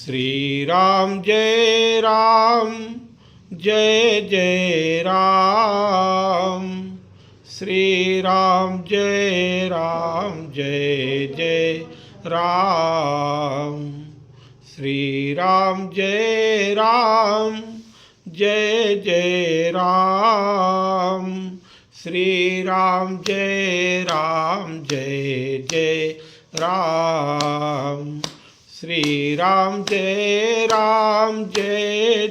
श्री राम जय राम जय जय राम। श्री राम जय जय राम। श्री राम जय जय राम। श्री राम जय जय राम। श्री राम जय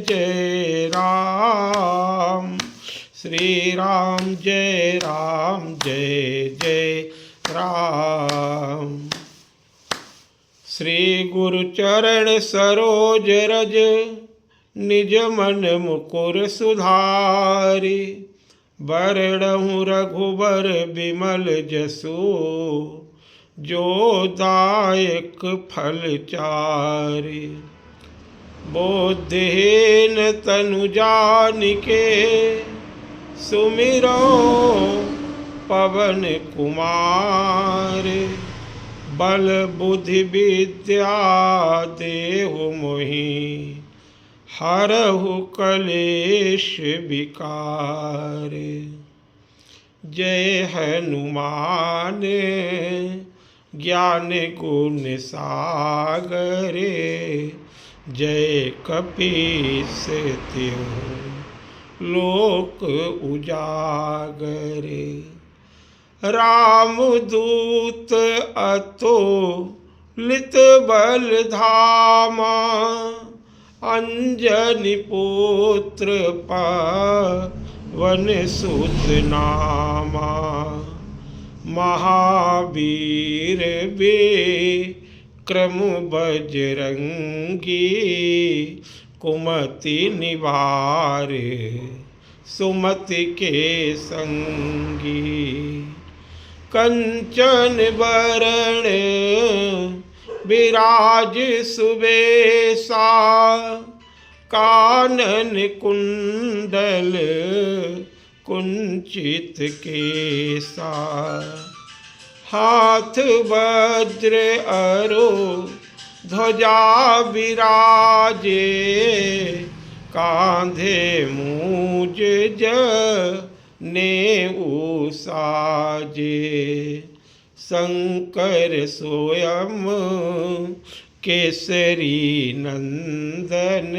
जय राम। श्री राम जय जय राम। श्री गुरु चरण सरोज रज निज मन मुकुर सुधारि। बरणहु रघुबर बिमल जसु जो दायक फल चारि। बोधहीन तनु जानिके सुमिरो पवन कुमार। बल बुद्धि विद्या देहु मोहि हरहु कलेश विकार। जय हनुमान ज्ञान गुण सागरे। जय कपीस तिहुँ लोक उजागरे। रामदूत अतुलित बल धामा। अंजनी पुत्र पवन सुत नामा। महावीर विक्रम बजरंगी। कुमति निवार सुमति के संगी। कंचन बरण विराज सुबेसा। कानन कुंडल कुंचित केसा। हाथ वज्र अरो ध्वजा विराजे। कांधे मूज जनेऊ साजे। शंकर स्वयं केसरी नंदन।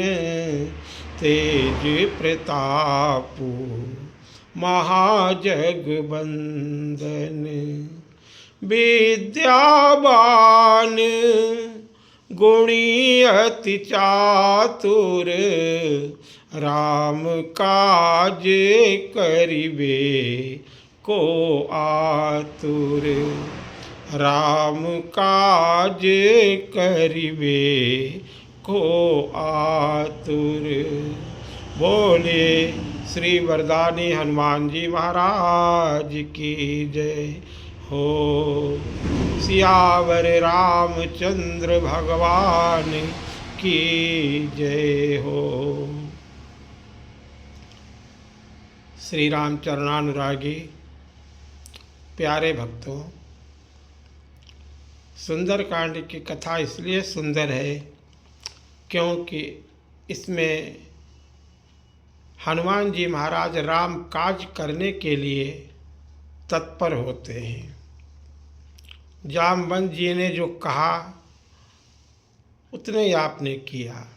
तेज प्रतापु महाजगबंदन। विद्यावान गुणी अति चातुर। राम काज करिबे को आतुर। राम काज करिबे को आतुर। बोले श्री वरदानी हनुमान जी महाराज की जय हो। सियावर रामचंद्र भगवान की जय हो। श्री राम चरणानुरागी प्यारे भक्तों, सुंदरकांड की कथा इसलिए सुंदर है क्योंकि इसमें हनुमान जी महाराज राम काज करने के लिए तत्पर होते हैं। जामवंत जी ने जो कहा उतने ही आपने किया।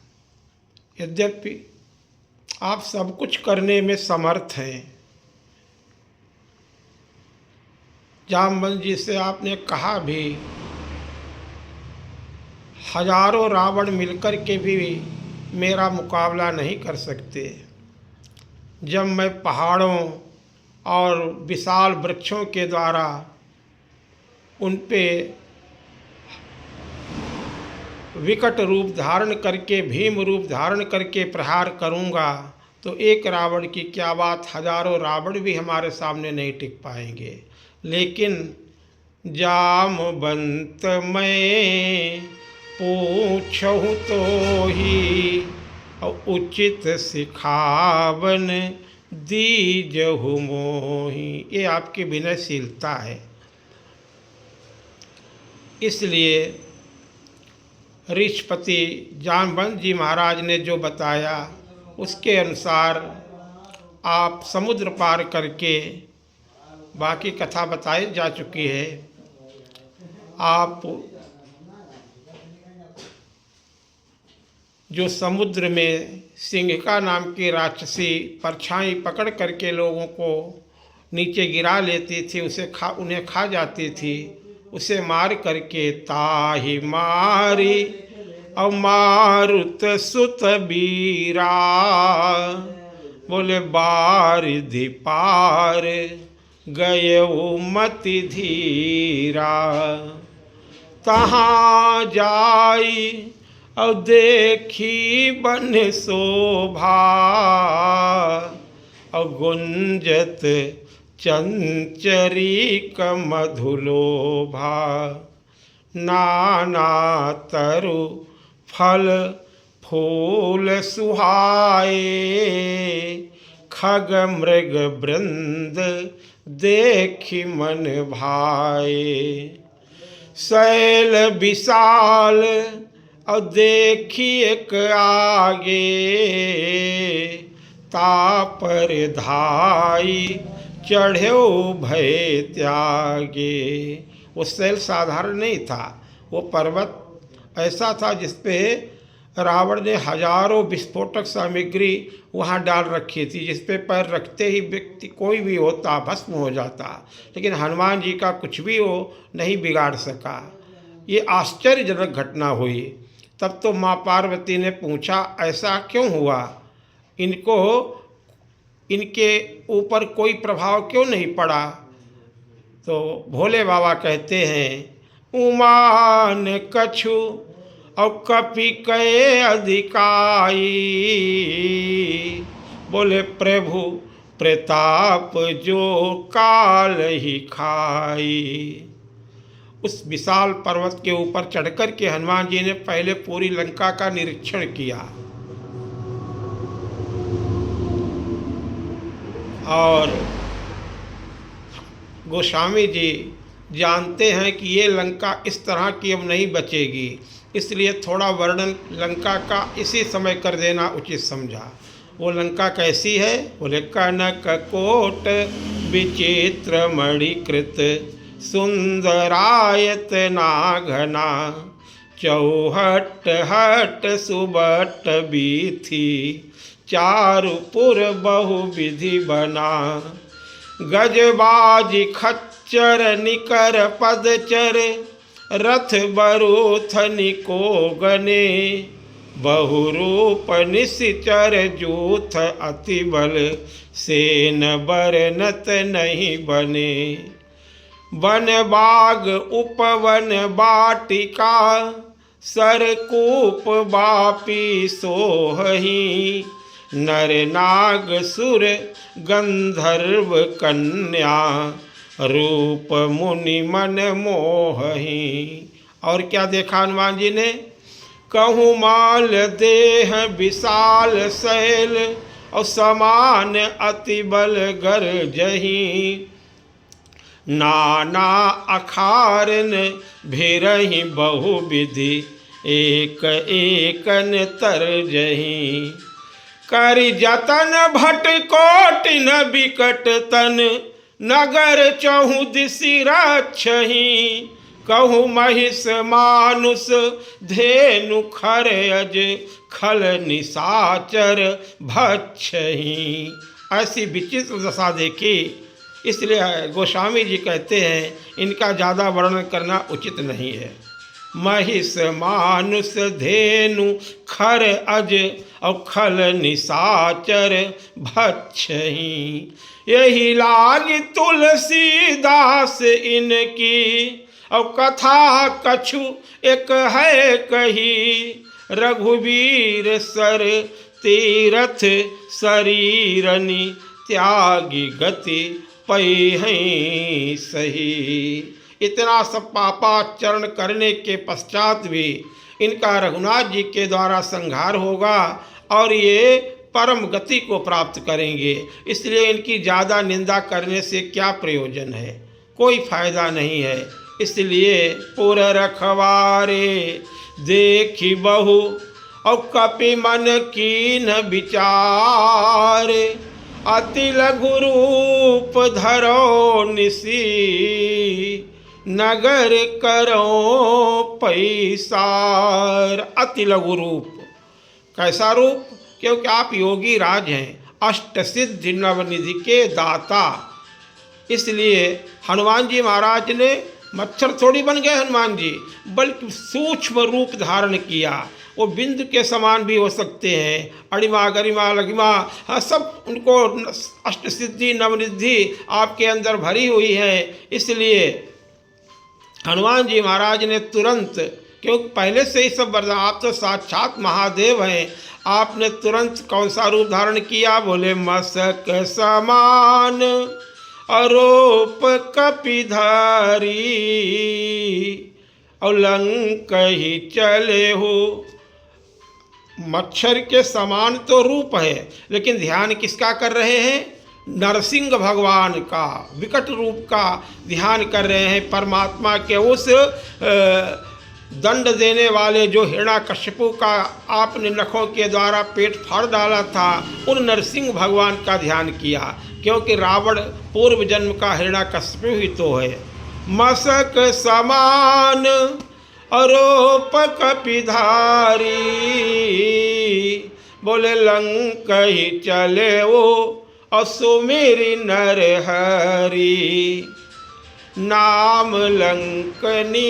यद्यपि आप सब कुछ करने में समर्थ हैं। जामवंत जी से आपने कहा भी, हजारों रावण मिलकर के भी मेरा मुकाबला नहीं कर सकते। जब मैं पहाड़ों और विशाल वृक्षों के द्वारा उन पे विकट रूप धारण करके, भीम रूप धारण करके प्रहार करूंगा तो एक रावण की क्या बात, हजारों रावण भी हमारे सामने नहीं टिक पाएंगे। लेकिन जामवंत मैं पूछहु तो ही उचित सिखावन दीजहु मोहि। ये आपकी विनयशीलता है। इसलिए ऋषपति जामवंत जी महाराज ने जो बताया उसके अनुसार आप समुद्र पार करके, बाकी कथा बताई जा चुकी है, आप जो समुद्र में सिंहिका नाम की राक्षसी परछाई पकड़ करके लोगों को नीचे गिरा लेती थी, उन्हें खा जाती थी, उसे मार करके ताहि मारी अमारुत सुत बीरा, बोले बारिधि पार गए मति धीरा। तहाँ जाई और देखी बन शोभा, और गुंजत चंचरी मधुलोभा। नाना तरु फल फूल सुहाए, खग मृग वृंद देखी मन भाए। शैल विशाल और देखी एक आगे, तापर धाई चढ़ो भय त्यागे। वो शैल साधारण नहीं था, वो पर्वत ऐसा था जिसपे रावण ने हजारों विस्फोटक सामग्री वहाँ डाल रखी थी, जिसपे पैर रखते ही व्यक्ति कोई भी होता भस्म हो जाता, लेकिन हनुमान जी का कुछ भी वो नहीं बिगाड़ सका। ये आश्चर्यजनक घटना हुई। तब तो माँ पार्वती ने पूछा ऐसा क्यों हुआ, इनके ऊपर कोई प्रभाव क्यों नहीं पड़ा। तो भोले बाबा कहते हैं उमान कछु और कपि कहे अधिकाई, बोले प्रभु प्रताप जो काल ही खाई। उस विशाल पर्वत के ऊपर चढ़कर के हनुमान जी ने पहले पूरी लंका का निरीक्षण किया, और गोस्वामी जी जानते हैं कि ये लंका इस तरह की अब नहीं बचेगी, इसलिए थोड़ा वर्णन लंका का इसी समय कर देना उचित समझा। वो लंका कैसी है, बोले कनक कोट विचित्र मणिकृत, सुंदरायत नाघना, चौहट हट सुबट बीथी, चारुपुर बहुविधि बना। गजबाजी खच्चर निकर पदचर, रथ बरूथ निको गने, बहुरूप निश्चर जूथ अति बल, सेन बरनत नहीं बने। वन बाग उपवन बाटिका, सरकूप बापी सोहही, नर नाग सुर गंधर्व कन्या, रूप मुनि मन मोहही। और क्या देखा हनुमान जी ने, कहूँ माल देह विशाल शैल, और समान अति बल गरजही, नाना अखारन भेरहि बहुविधि, एक एकन तरजही। करि जतन भट कोटिन बिकट तन, नगर चहु दिशि रक्षहि, कहु महिष मानुष धेनु खर अज, खल निशाचर भक्षहि। ऐसी विचित्र दशा देखी, इसलिए गोस्वामी जी कहते हैं इनका ज़्यादा वर्णन करना उचित नहीं है। महिष मानुष धेनु खर अज, और खल निशाचर भक्षहि। यही लाग तुलसीदास इनकी, और कथा कछु एक है कही, रघुवीर सर तीरथ शरीरनि, त्यागी गति पै हैं सही। इतना सब पापाचरण करने के पश्चात भी इनका रघुनाथ जी के द्वारा संहार होगा और ये परम गति को प्राप्त करेंगे। इसलिए इनकी ज़्यादा निंदा करने से क्या प्रयोजन है, कोई फायदा नहीं है। इसलिए पुर रखवारे देखी बहु और कपि मन कीन विचार। अति लघु रूप धरो निसी नगर करो पैसार। अति लघु रूप, कैसा रूप? क्योंकि आप योगी राज हैं, अष्ट सिद्धि नवनिधि के दाता। इसलिए हनुमान जी महाराज ने मच्छर थोड़ी बन गए हनुमान जी, बल्कि सूक्ष्म रूप धारण किया। वो बिंदु के समान भी हो सकते हैं, अणिमा गरिमा लघिमा, हाँ सब उनको अष्ट सिद्धि नवनिधि आपके अंदर भरी हुई है। इसलिए हनुमान जी महाराज ने तुरंत, क्योंकि पहले से ही सब वरदान, आप तो साक्षात महादेव हैं, आपने तुरंत कौन सा रूप धारण किया? बोले मसक समान अरूप कपिधारी और लंक ही चले हो। मच्छर के समान तो रूप है, लेकिन ध्यान किसका कर रहे हैं? नरसिंह भगवान का विकट रूप का ध्यान कर रहे हैं। परमात्मा के उस दंड देने वाले जो हिरण्याकश्यपु का आपने नखों के द्वारा पेट फाड़ डाला था, उन नरसिंह भगवान का ध्यान किया, क्योंकि रावण पूर्व जन्म का हिरण्याकश्यपु ही तो है। मसक समान अरूप कपिधारी बोले लंक ही चले वो असुमेरी नर हरि। नाम लंकनी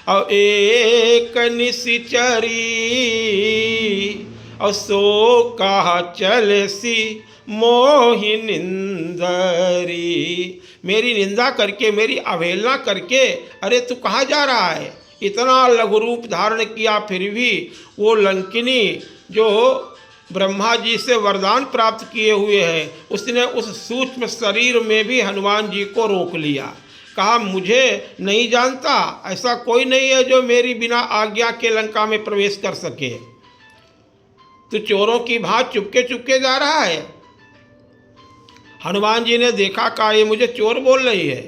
और एक निशिचरी और सो कहा चले सी मोहि निंदरी। मेरी निंदा करके, मेरी अवहेलना करके, अरे तू कहाँ जा रहा है? इतना लघु रूप धारण किया, फिर भी वो लंकिनी जो ब्रह्मा जी से वरदान प्राप्त किए हुए हैं, उसने उस सूक्ष्म शरीर में भी हनुमान जी को रोक लिया। कहा मुझे नहीं जानता, ऐसा कोई नहीं है जो मेरी बिना आज्ञा के लंका में प्रवेश कर सके। तू चोरों की भांति चुपके चुपके जा रहा है। हनुमान जी ने देखा, कहा ये मुझे चोर बोल रही है।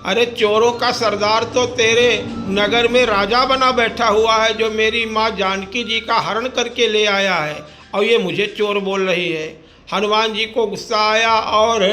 अरे चोरों का सरदार तो तेरे नगर में राजा बना बैठा हुआ है, जो मेरी माँ जानकी जी का हरण करके ले आया है, और ये मुझे चोर बोल रही है। हनुमान जी को गुस्सा आया और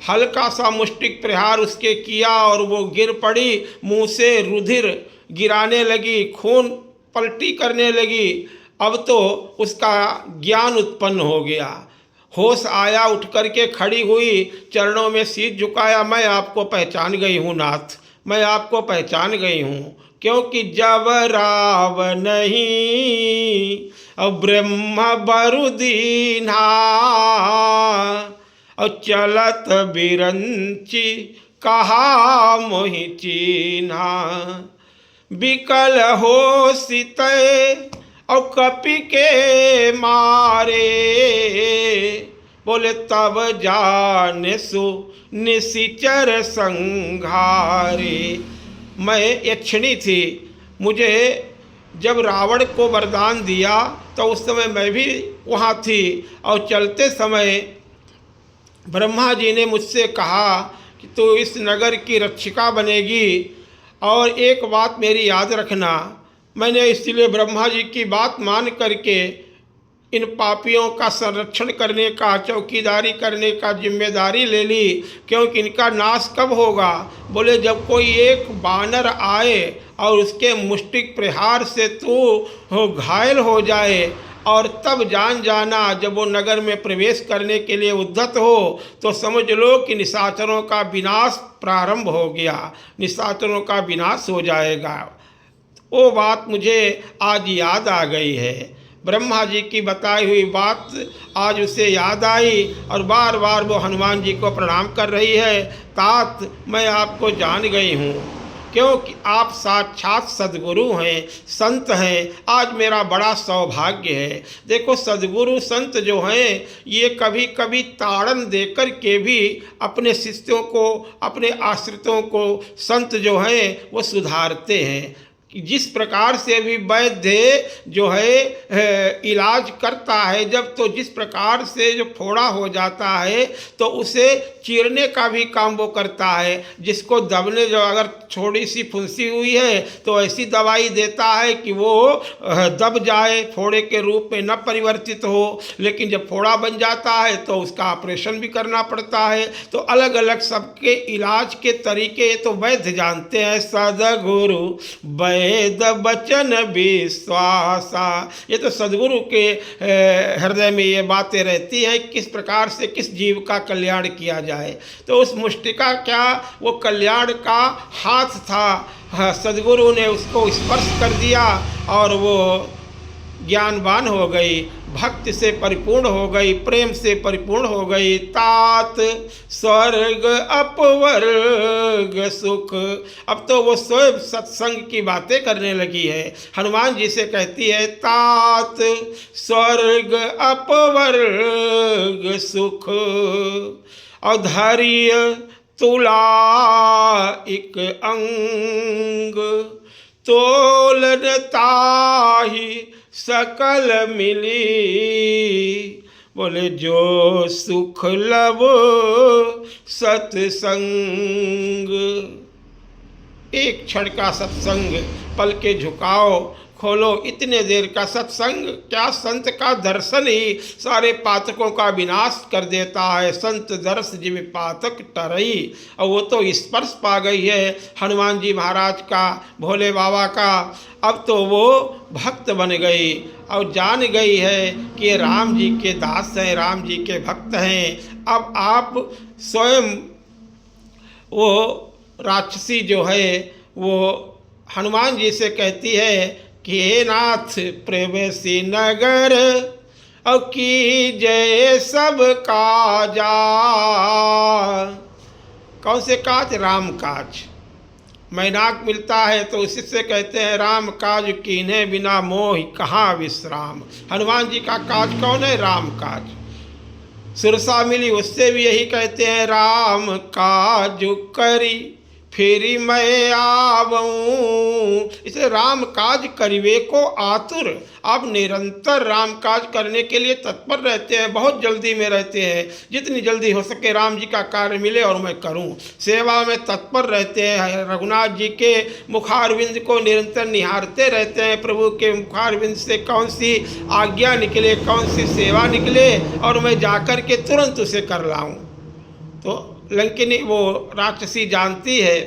हल्का सा मुष्टिक प्रहार उसके किया और वो गिर पड़ी, मुंह से रुधिर गिराने लगी, खून पलटी करने लगी। अब तो उसका ज्ञान उत्पन्न हो गया, होश आया, उठ करके खड़ी हुई, चरणों में शीश झुकाया। मैं आपको पहचान गई हूँ नाथ, मैं आपको पहचान गई हूँ, क्योंकि जब राव नहीं और ब्रह्म बरुदीना और चलत बिरंची कहा मोहि चीन्हा। बिकल हो सीते और कपि के मारे बोले तब जाने सो निशिचर संघारे। मैं यक्षिणी थी, मुझे जब रावण को वरदान दिया तो उस समय मैं भी वहाँ थी, और चलते समय ब्रह्मा जी ने मुझसे कहा कि तू इस नगर की रक्षिका बनेगी, और एक बात मेरी याद रखना। मैंने इसलिए ब्रह्मा जी की बात मान करके इन पापियों का संरक्षण करने का, चौकीदारी करने का जिम्मेदारी ले ली, क्योंकि इनका नाश कब होगा? बोले जब कोई एक बानर आए और उसके मुष्टिक प्रहार से तू घायल हो जाए, और तब जान जाना जब वो नगर में प्रवेश करने के लिए उद्यत हो, तो समझ लो कि निशाचरों का विनाश प्रारंभ हो गया, निशाचरों का विनाश हो जाएगा। वो बात मुझे आज याद आ गई है। ब्रह्मा जी की बताई हुई बात आज उसे याद आई, और बार बार वो हनुमान जी को प्रणाम कर रही है। तात मैं आपको जान गई हूँ, क्योंकि आप साक्षात सद्गुरु हैं, संत हैं। आज मेरा बड़ा सौभाग्य है। देखो सद्गुरु संत जो हैं, ये कभी कभी ताड़न देकर के भी अपने शिष्यों को, अपने आश्रितों को, संत जो हैं वो सुधारते हैं। कि जिस प्रकार से भी वैद्य जो है इलाज करता है जब, तो जिस प्रकार से जो फोड़ा हो जाता है तो उसे चीरने का भी काम वो करता है। जिसको दबने, जो अगर थोड़ी सी फुंसी हुई है तो ऐसी दवाई देता है कि वो दब जाए, फोड़े के रूप में न परिवर्तित हो। लेकिन जब फोड़ा बन जाता है तो उसका ऑपरेशन भी करना पड़ता है। तो अलग अलग सबके इलाज के तरीके तो वैद्य जानते हैं। सद्गुरु वेद बचन विश्वासा, ये तो सदगुरु के हृदय में ये बातें रहती हैं किस प्रकार से किस जीव का कल्याण किया जाए। तो उस मुष्टिका क्या वो कल्याण का हाथ था, सदगुरु ने उसको स्पर्श कर दिया और वो ज्ञानवान हो गई, भक्ति से परिपूर्ण हो गई, प्रेम से परिपूर्ण हो गई। तात स्वर्ग अपवर्ग सुख, अब तो वो स्वयं सत्संग की बातें करने लगी है। हनुमान जी से कहती है तात स्वर्ग अपवर्ग सुख, और धैर्य तुला एक अंग, तोलनता ही सकल मिली। बोले जो सुख लब सत्संग, एक क्षण का सत्संग, पल के झुकाओ खोलो, इतने देर का सत्संग क्या, संत का दर्शन ही सारे पातकों का विनाश कर देता है। संत दर्श जिम पातक टरई, और वो तो स्पर्श पा गई है हनुमान जी महाराज का, भोले बाबा का। अब तो वो भक्त बन गई और जान गई है कि ये राम जी के दास हैं, राम जी के भक्त हैं। अब आप स्वयं वो राक्षसी जो है वो हनुमान जी से कहती है कि हे नाथ प्रवेशी नगर, और की जय सब काजा। कौन से काज? राम काज। मैनाक मिलता है तो उसी से कहते हैं राम काज कीन्हे बिना मोह कहाँ विश्राम। हनुमान जी का काज कौन है? राम काज। सुरसा मिली उससे भी यही कहते हैं राम काज करी फिर मैं आवऊं। इसे राम काज करिवे को आतुर, आप निरंतर राम काज करने के लिए तत्पर रहते हैं, बहुत जल्दी में रहते हैं। जितनी जल्दी हो सके राम जी का कार्य मिले और मैं करूं, सेवा में तत्पर रहते हैं। रघुनाथ जी के मुखारविंद को निरंतर निहारते रहते हैं, प्रभु के मुखारविंद से कौन सी आज्ञा निकले, कौन सी सेवा निकले और मैं जाकर के तुरंत उसे कर लाऊं। तो लंकिनी वो राक्षसी जानती है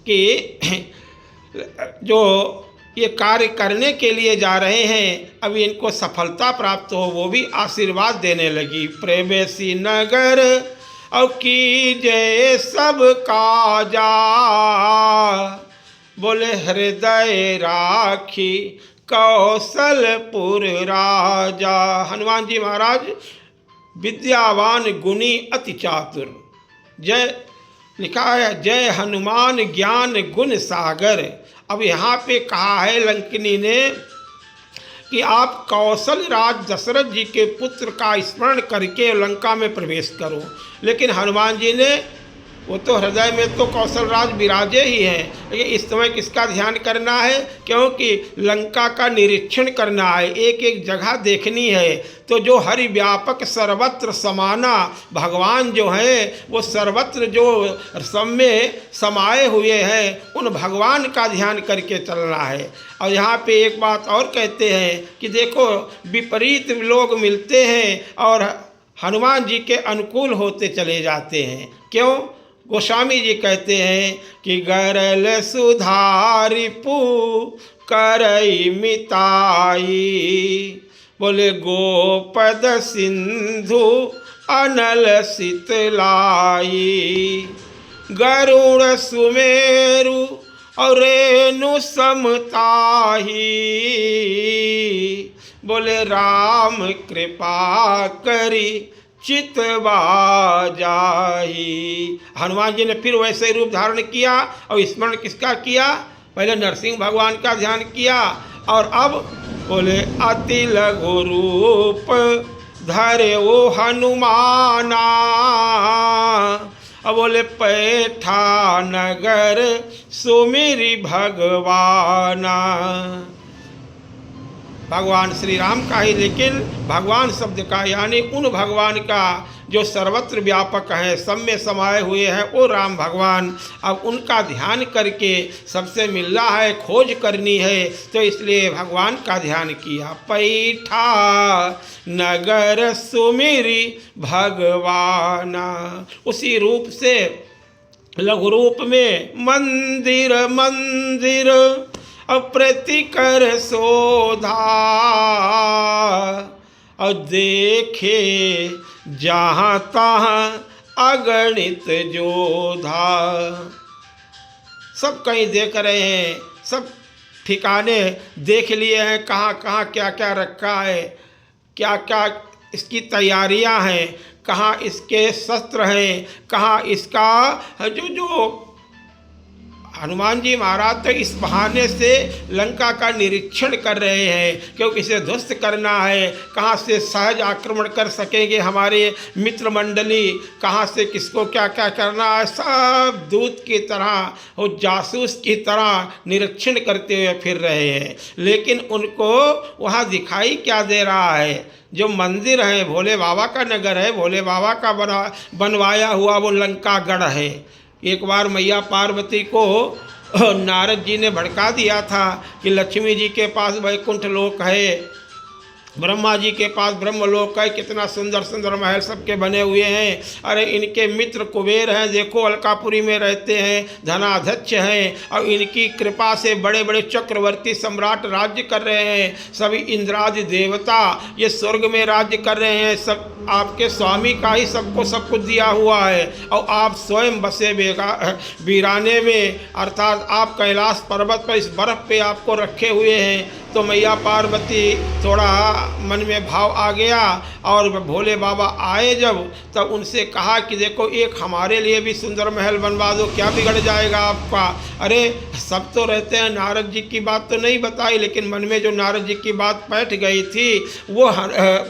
कि जो ये कार्य करने के लिए जा रहे हैं अभी इनको सफलता प्राप्त हो, वो भी आशीर्वाद देने लगी। प्रवेशी नगर और की जय सब काजा, बोले हृदय राखी कौशलपुर राजा। हनुमान जी महाराज विद्यावान गुणी अति चातुर। जय लिखा है जय हनुमान ज्ञान गुण सागर। अब यहाँ पे कहा है लंकिनी ने कि आप कौशल राज दशरथ जी के पुत्र का स्मरण करके लंका में प्रवेश करो। लेकिन हनुमान जी ने, वो तो हृदय में तो कौशल राज विराजे ही हैं, लेकिन इस समय किसका ध्यान करना है? क्योंकि लंका का निरीक्षण करना है, एक एक जगह देखनी है। तो जो हरि व्यापक सर्वत्र समाना भगवान जो हैं वो सर्वत्र जो सब में समाये हुए हैं, उन भगवान का ध्यान करके चलना है। और यहाँ पे एक बात और कहते हैं कि देखो विपरीत लोग मिलते हैं और हनुमान जी के अनुकूल होते चले जाते हैं। क्यों? गोस्वामी जी कहते हैं कि गरल सुधारिपु करई मिताई, बोले गोपद सिंधु अनल शीतलाई, गरुड़ सुमेरु और रेणु समताही, बोले राम कृपा करी चितवा जाही। हनुमान जी ने फिर वैसे रूप धारण किया और स्मरण किसका किया? पहले नरसिंह भगवान का ध्यान किया और अब बोले अति लघु रूप धरे वो हनुमाना, अब बोले पैठा नगर सुमिरी भगवाना। भगवान श्री राम का ही, लेकिन भगवान शब्द का यानी उन भगवान का जो सर्वत्र व्यापक हैं, सब में समाये हुए हैं, वो राम भगवान। अब उनका ध्यान करके सबसे मिलना है, खोज करनी है, तो इसलिए भगवान का ध्यान किया। पैठा नगर सुमिरी भगवाना, उसी रूप से लघु रूप में मंदिर मंदिर अप्रतिकर शोधा, और देखे जहाँ तहाँ अगणित जोधा। सब कहीं देख रहे हैं, सब ठिकाने देख लिए हैं, कहाँ कहाँ क्या क्या रखा है, क्या क्या इसकी तैयारियां हैं, कहाँ इसके शस्त्र हैं, कहाँ इसका जो हनुमान जी महाराज तो इस बहाने से लंका का निरीक्षण कर रहे हैं, क्योंकि इसे ध्वस्त करना है। कहाँ से सहज आक्रमण कर सकेंगे हमारे मित्र मंडली, कहाँ से किसको क्या क्या करना है, सब दूत की तरह और जासूस की तरह निरीक्षण करते हुए फिर रहे हैं। लेकिन उनको वहाँ दिखाई क्या दे रहा है? जो मंदिर है, भोले बाबा का नगर है, भोले बाबा का बनवाया हुआ वो लंका गढ़ है। एक बार मैया पार्वती को नारद जी ने भड़का दिया था कि लक्ष्मी जी के पास वैकुंठ लोक है, ब्रह्मा जी के पास ब्रह्मलोक है, कितना सुंदर सुंदर महल सबके बने हुए हैं। अरे इनके मित्र कुबेर हैं, देखो अलकापुरी में रहते हैं, धनाध्यक्ष हैं, और इनकी कृपा से बड़े बड़े चक्रवर्ती सम्राट राज्य कर रहे हैं। सभी इंद्रादि देवता ये स्वर्ग में राज्य कर रहे हैं, सब आपके स्वामी का ही सबको सब कुछ दिया हुआ है, और आप स्वयं बसे वीराने में, अर्थात आप कैलाश पर्वत पर इस बर्फ पे आपको रखे हुए हैं। तो मैया पार्वती थोड़ा मन में भाव आ गया, और भोले बाबा आए जब, तब उनसे कहा कि देखो एक हमारे लिए भी सुंदर महल बनवा दो, क्या बिगड़ जाएगा आपका? अरे सब तो रहते हैं, नारद जी की बात तो नहीं बताई, लेकिन मन में जो नारद जी की बात बैठ गई थी वो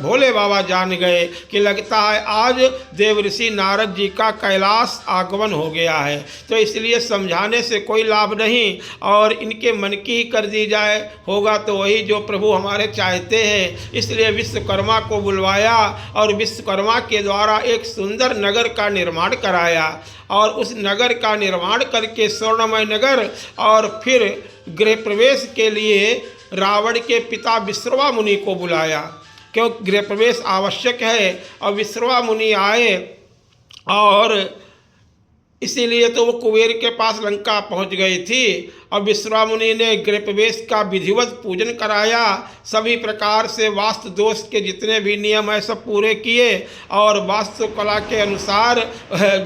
भोले बाबा जान गए कि लगता है आज देवऋषि नारद जी का कैलाश आगमन हो गया है, तो इसलिए समझाने से कोई लाभ नहीं, और इनके मन की ही कर दी जाए, होगा तो वही जो प्रभु हमारे चाहते हैं। इसलिए विश्वकर्मा को बुलवाया और विश्वकर्मा के द्वारा एक सुंदर नगर का निर्माण कराया, और उस नगर का निर्माण करके स्वर्णमय नगर, और फिर गृह प्रवेश के लिए रावण के पिता विश्रवा मुनि को बुलाया, क्योंकि गृह प्रवेश आवश्यक है। और विश्रवा मुनि आए, और इसीलिए तो वो कुबेर के पास लंका पहुंच गई थी। और विश्रवा मुनि ने गृह प्रवेश का विधिवत पूजन कराया, सभी प्रकार से वास्तु दोष के जितने भी नियम है सब पूरे किए, और वास्तुकला के अनुसार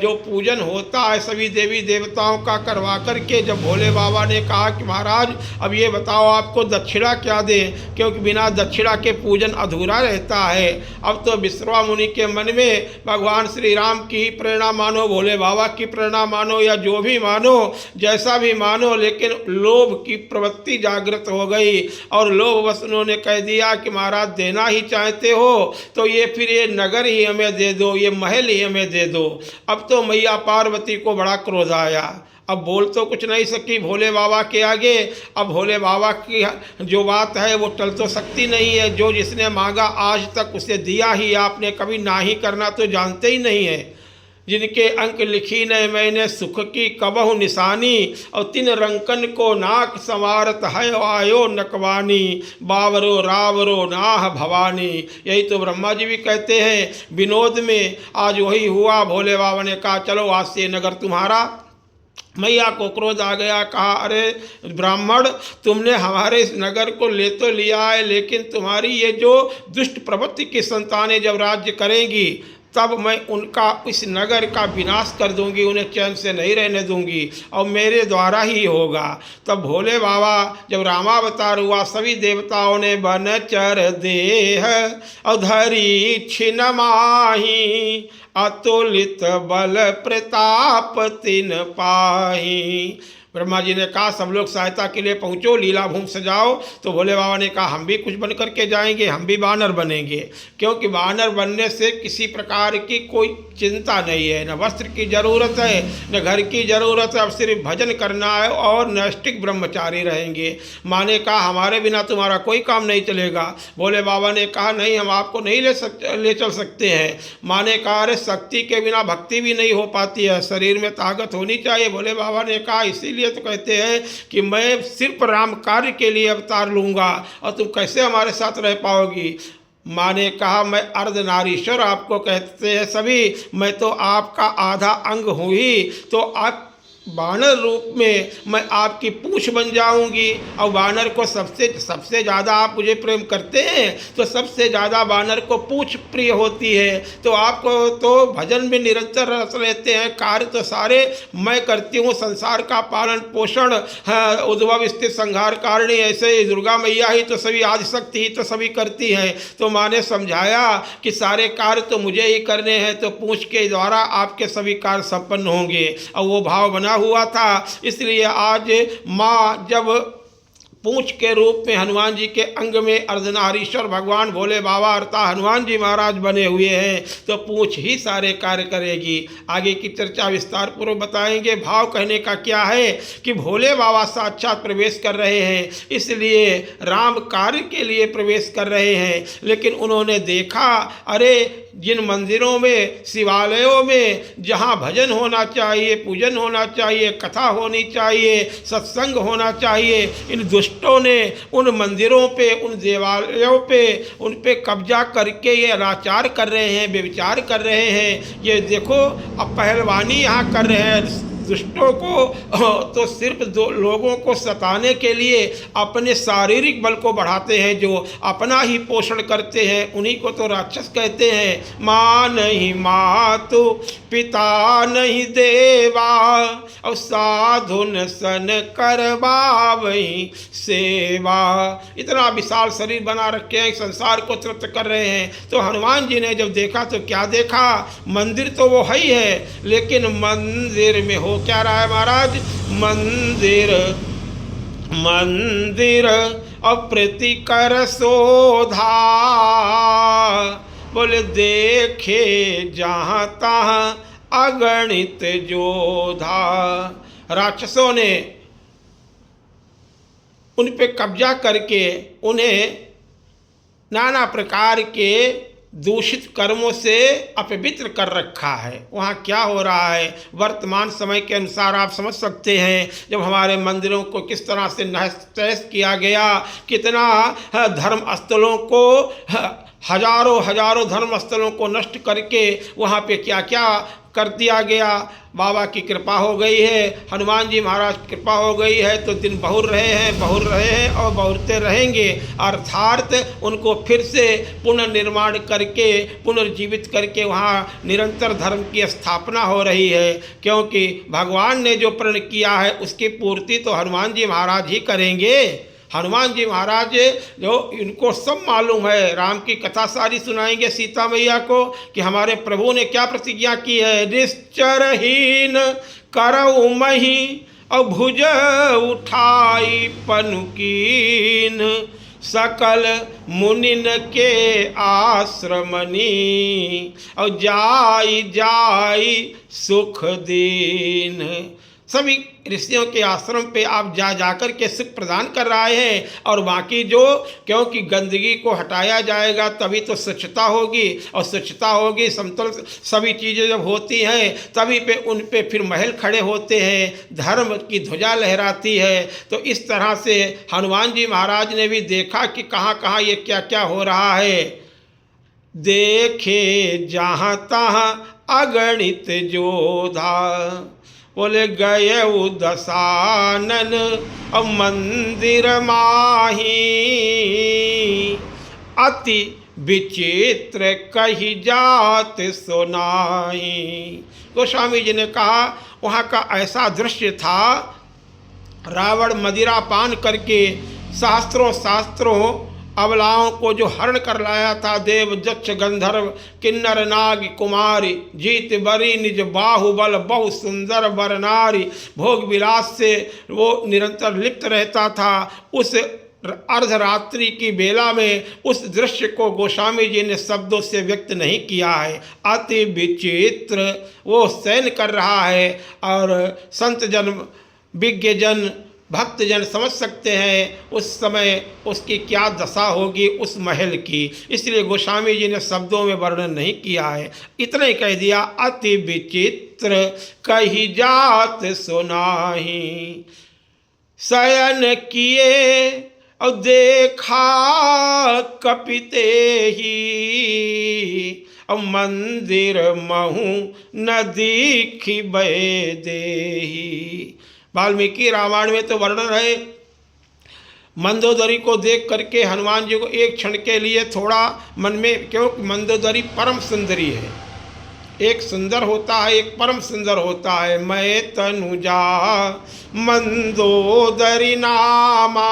जो पूजन होता है सभी देवी देवताओं का करवा करके, जब भोले बाबा ने कहा कि महाराज अब ये बताओ आपको दक्षिणा क्या दें, क्योंकि बिना दक्षिणा के पूजन अधूरा रहता है। अब तो विश्रवा मुनि के मन में भगवान श्री राम की प्रेरणा मानो, भोले बाबा की प्रेरणा मानो, या जो भी मानो, जैसा भी मानो, लेकिन लोभ की प्रवृत्ति जागृत हो गई, और लोभवश उन्होंने कह दिया कि महाराज देना ही चाहते हो तो ये फिर ये नगर ही हमें दे दो, ये महल ही हमें दे दो। अब तो मैया पार्वती को बड़ा क्रोध आया, अब बोल तो कुछ नहीं सकी भोले बाबा के आगे। अब भोले बाबा की जो बात है वो टल तो सकती नहीं है, जो जिसने मांगा आज तक उसे दिया ही आपने, कभी ना ही करना तो जानते ही नहीं है। जिनके अंक लिखी न मैंने सुख की कबहु निशानी, और तिन रंकन को नाक संवारत है आयो नकवानी, बावरो रावरो नाह भवानी। यही तो ब्रह्मा जी भी कहते हैं विनोद में, आज वही हुआ। भोले बाबा ने कहा चलो आज से नगर तुम्हारा। मैया को क्रोध आ गया, कहा अरे ब्राह्मण, तुमने हमारे इस नगर को ले तो लिया है, लेकिन तुम्हारी ये जो दुष्ट प्रवृत्ति की संतानें जब राज्य करेंगी तब मैं उनका इस नगर का विनाश कर दूंगी, उन्हें चैन से नहीं रहने दूंगी, और मेरे द्वारा ही होगा। तब भोले बाबा जब रामावतार हुआ, सभी देवताओं ने बन चर देह अधरी छिन माही, अतुलित बल प्रताप तिन पाही। ब्रह्मा जी ने कहा सब लोग सहायता के लिए पहुँचो, लीला भूमि सजाओ। तो भोले बाबा ने कहा हम भी कुछ बन करके जाएंगे, हम भी वानर बनेंगे, क्योंकि वानर बनने से किसी प्रकार की कोई चिंता नहीं है, न वस्त्र की जरूरत है न घर की जरूरत है, अब सिर्फ भजन करना है और नैष्ठिक ब्रह्मचारी रहेंगे। माँ ने कहा हमारे बिना तुम्हारा कोई काम नहीं चलेगा। भोले बाबा ने कहा नहीं, हम आपको नहीं ले चल सकते हैं। माँ ने कहा अरे शक्ति के बिना भक्ति भी नहीं हो पाती है, शरीर में ताकत होनी चाहिए। भोले बाबा ने कहा इसीलिए तो कहते हैं कि मैं सिर्फ राम कार्य के लिए अवतार लूँगा और तुम कैसे हमारे साथ रह पाओगी। माँ ने कहा मैं अर्धनारीश्वर आपको कहते हैं सभी, मैं तो आपका आधा अंग हूँ ही, तो आप वानर रूप में मैं आपकी पूंछ बन जाऊंगी। और वानर को सबसे ज़्यादा आप मुझे प्रेम करते हैं तो सबसे ज़्यादा वानर को पूंछ प्रिय होती है। तो आपको तो भजन में निरंतर रस रहते हैं, कार्य तो सारे मैं करती हूँ, संसार का पालन पोषण, उद्भव स्थिति संहार कारिणी, ऐसे दुर्गा मैया ही तो सभी, आदिशक्ति ही तो सभी करती हैं। तो माँ ने समझाया कि सारे कार्य तो मुझे ही करने हैं, तो पूंछ के द्वारा आपके सभी कार्य संपन्न होंगे। और वो भाव बना हुआ था, इसलिए आज माँ जब पूंछ के रूप में हनुमान जी के अंग में अर्धनारीश्वर भगवान भोले बाबा अर्थात हनुमान जी महाराज बने हुए हैं, तो पूंछ ही सारे कार्य करेगी। आगे की चर्चा विस्तार पूर्वक बताएंगे। भाव कहने का क्या है कि भोले बाबा साक्षात प्रवेश कर रहे हैं, इसलिए राम कार्य के लिए प्रवेश कर रहे हैं। लेकिन उन्होंने देखा अरे जिन मंदिरों में, शिवालयों में जहाँ भजन होना चाहिए, पूजन होना चाहिए, कथा होनी चाहिए, सत्संग होना चाहिए, इन दुष्टों ने उन मंदिरों पे, उन देवालयों पे, उन पे कब्जा करके ये अनाचार कर रहे हैं, व्यभिचार कर रहे हैं। ये देखो अब पहलवानी यहाँ कर रहे हैं दुष्टों को, तो सिर्फ दो लोगों को सताने के लिए अपने शारीरिक बल को बढ़ाते हैं, जो अपना ही पोषण करते हैं, उन्हीं को तो राक्षस कहते हैं। माँ नहीं मातु पिता नहीं देवा, और साधुन सन करवा वही सेवा। इतना विशाल शरीर बना रखे हैं, संसार को तृप्त कर रहे हैं। तो हनुमान जी ने जब देखा तो क्या देखा, मंदिर तो वो है ही है, लेकिन मंदिर में हो क्या रहा है महाराज, मंदिर अप्रतिकर शोधा, बोले देखे जहाँ तहाँ अगणित जोधा। राक्षसों ने उन पे कब्जा करके उन्हें नाना प्रकार के दूषित कर्मों से अपवित्र कर रखा है। वहाँ क्या हो रहा है वर्तमान समय के अनुसार आप समझ सकते हैं। जब हमारे मंदिरों को किस तरह से नहस किया गया, कितना धर्म स्थलों को, हजारों धर्म स्थलों को नष्ट करके वहाँ पे क्या क्या कर दिया गया। बाबा की कृपा हो गई है, हनुमान जी महाराज की कृपा हो गई है, तो दिन बहुर रहे हैं और बहुरते रहेंगे। अर्थात उनको फिर से पुनर्निर्माण करके, पुनर्जीवित करके वहाँ निरंतर धर्म की स्थापना हो रही है, क्योंकि भगवान ने जो प्रण किया है उसकी पूर्ति तो हनुमान जी महाराज ही करेंगे। हनुमान जी महाराज जो इनको सब मालूम है, राम की कथा सारी सुनाएंगे सीता मैया को कि हमारे प्रभु ने क्या प्रतिज्ञा की है। निश्चरहीन करऊ मही और भुज उठाई पनुकीन, सकल मुनिन के आश्रमनी और जाई सुख दीन। सभी ऋषियों के आश्रम पे आप जाकर के सुख प्रदान कर रहे हैं। और बाकी जो, क्योंकि गंदगी को हटाया जाएगा तभी तो स्वच्छता होगी, और स्वच्छता होगी, समतल सभी चीज़ें जब होती हैं तभी पे उन पे फिर महल खड़े होते हैं, धर्म की ध्वजा लहराती है। तो इस तरह से हनुमान जी महाराज ने भी देखा कि कहाँ कहाँ ये क्या क्या हो रहा है। देखे जहाँ तहाँ अगणित जोधा, बोले गए दशानन और मंदिर माही, अति विचित्र कही जात सुनाई। गोस्वामी जी ने कहा वहाँ का ऐसा दृश्य था, रावण मदिरा पान करके शास्त्रों अबलाओं को जो हरण कर लाया था, देव जक्ष गंधर्व किन्नर नाग कुमारी, जीत बरी निज बाहुबल बहु सुंदर बर नारी। भोग विलास से वो निरंतर लिप्त रहता था। उस अर्धरात्रि की बेला में उस दृश्य को गोस्वामी जी ने शब्दों से व्यक्त नहीं किया है। अति विचित्र वो शयन कर रहा है और संत जन, विज्ञ जन, भक्त जन समझ सकते हैं उस समय उसकी क्या दशा होगी उस महल की। इसलिए गोस्वामी जी ने शब्दों में वर्णन नहीं किया है, इतना ही कह दिया, अति विचित्र कही जात सुनाही, शयन किए और देखा कपिते ही, और मंदिर महु न दीखी बहे देही। वाल्मीकि रामायण में तो वर्णन है, मंदोदरी को देख करके हनुमान जी को एक क्षण के लिए थोड़ा मन में, क्योंकि मंदोदरी परम सुंदरी है, एक सुंदर होता है, एक परम सुंदर होता है। मैं तनुजा मंदोदरी नामा,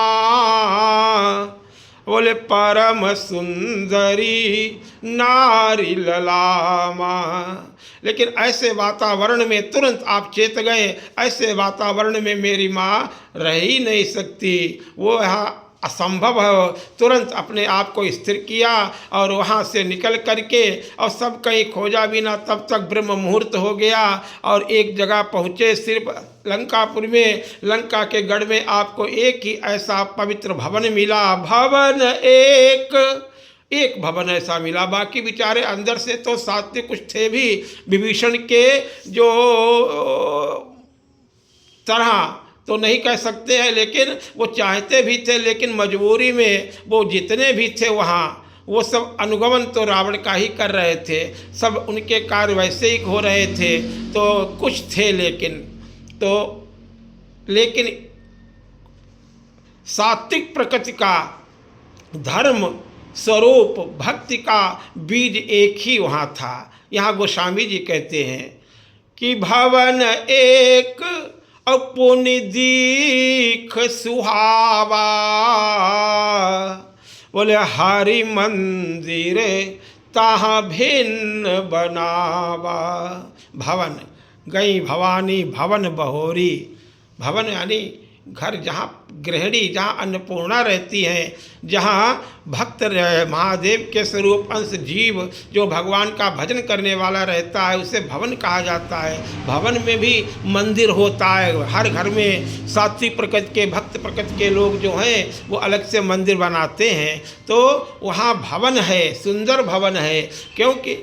बोले परम सुंदरी नारी ललामा। लेकिन ऐसे वातावरण में तुरंत आप चेत गए, ऐसे वातावरण में मेरी माँ रह ही नहीं सकती, वो यहाँ असंभव है। तुरंत अपने आप को स्थिर किया और वहाँ से निकल करके और सब कहीं खोजा बिना तब तक ब्रह्म मुहूर्त हो गया और एक जगह पहुँचे, सिर्फ लंकापुर में, लंका के गढ़ में आपको एक ही ऐसा पवित्र भवन मिला। भवन एक भवन ऐसा मिला, बाकी बेचारे अंदर से तो सात्विक कुछ थे भी, विभीषण के जो तरह तो नहीं कह सकते हैं, लेकिन वो चाहते भी थे, लेकिन मजबूरी में वो जितने भी थे वहाँ वो सब अनुगमन तो रावण का ही कर रहे थे, सब उनके कार्य वैसे ही हो रहे थे। तो कुछ थे लेकिन सात्विक प्रकृति का, धर्म स्वरूप भक्ति का बीज एक ही वहाँ था। यहाँ गोस्वामी जी कहते हैं कि भवन एक पुनि दीख सुहावा, बोले हरि मंदिर तहाँ भिन्न बनावा। भवन, गई भवानी भवन बहोरी, भवन यानी घर, जहाँ गृहिणी, जहाँ अन्नपूर्णा रहती हैं, जहाँ भक्त महादेव के स्वरूप अंश जीव जो भगवान का भजन करने वाला रहता है उसे भवन कहा जाता है। भवन में भी मंदिर होता है, हर घर में सात्विक प्रकृति के, भक्त प्रकृति के लोग जो हैं वो अलग से मंदिर बनाते हैं। तो वहाँ भवन है, सुंदर भवन है, क्योंकि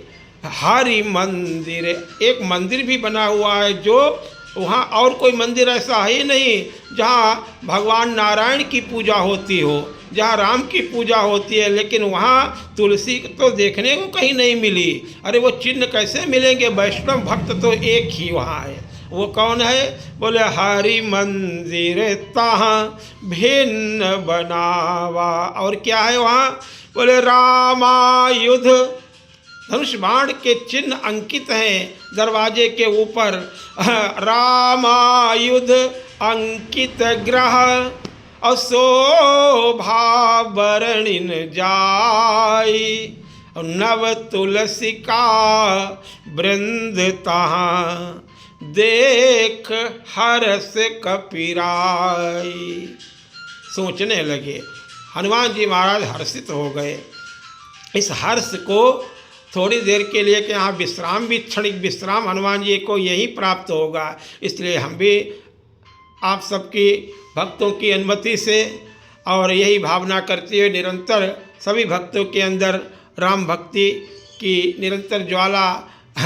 हरि मंदिर, एक मंदिर भी बना हुआ है जो वहाँ और कोई मंदिर ऐसा है ही नहीं जहाँ भगवान नारायण की पूजा होती हो, जहाँ राम की पूजा होती है, लेकिन वहाँ तुलसी तो देखने को कहीं नहीं मिली। अरे वो चिन्ह कैसे मिलेंगे? वैष्णव भक्त तो एक ही वहाँ है, वो कौन है? बोले हरि मंदिर तहाँ भिन्न बनावा। और क्या है वहाँ? बोले रामायुध, धनुष बाण के चिन्ह अंकित हैं दरवाजे के ऊपर। रामायुध अंकित ग्रह अशोभा वर्णिन जाई, नव तुलसी का वृंद तहाँ देख हर्ष कपिराई। सोचने लगे, हनुमान जी महाराज हर्षित हो गए। इस हर्ष को थोड़ी देर के लिए कि यहाँ विश्राम भी, क्षणिक विश्राम हनुमान जी को यही प्राप्त होगा। इसलिए हम भी आप सबकी भक्तों की अनुमति से और यही भावना करते हुए निरंतर सभी भक्तों के अंदर राम भक्ति की निरंतर ज्वाला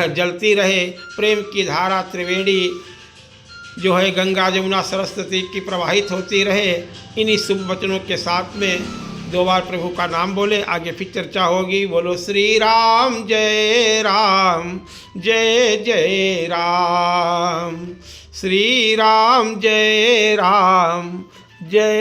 जलती रहे, प्रेम की धारा त्रिवेणी जो है गंगा जमुना सरस्वती की प्रवाहित होती रहे। इन्हीं शुभ वचनों के साथ में 2 बार प्रभु का नाम बोले, आगे फिर चर्चा होगी। बोलो श्री राम जय राम, जय जय राम, श्री राम जय राम जय।